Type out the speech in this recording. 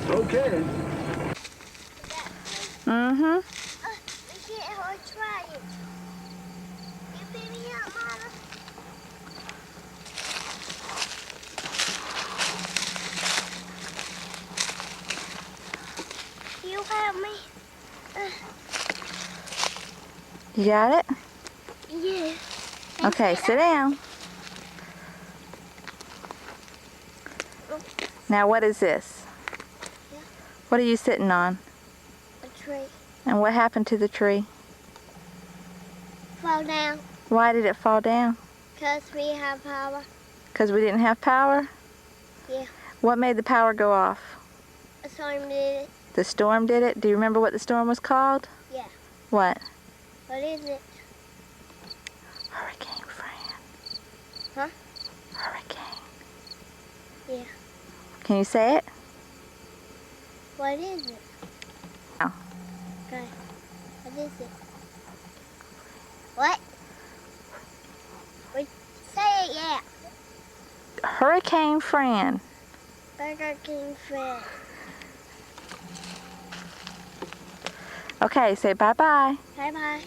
Okay. Mm-hmm. We can't hold try it. You pick me up, Mama. You help me? You got it? Yeah. Okay, sit down. Now what is this? Yeah. What are you sitting on? A tree. And what happened to the tree? Fall down. Why did it fall down? Because we have power. Because we didn't have power? Yeah. What made the power go off? A storm did it. The storm did it? Do you remember what the storm was called? Yeah. What? What is it? Hurricane Fran. Huh? Hurricane. Yeah. Can you say it? What is it? Oh. Okay. What is it? What? Say it, yeah. Hurricane Fran. Burger King friend. Okay, say bye-bye. Bye-bye.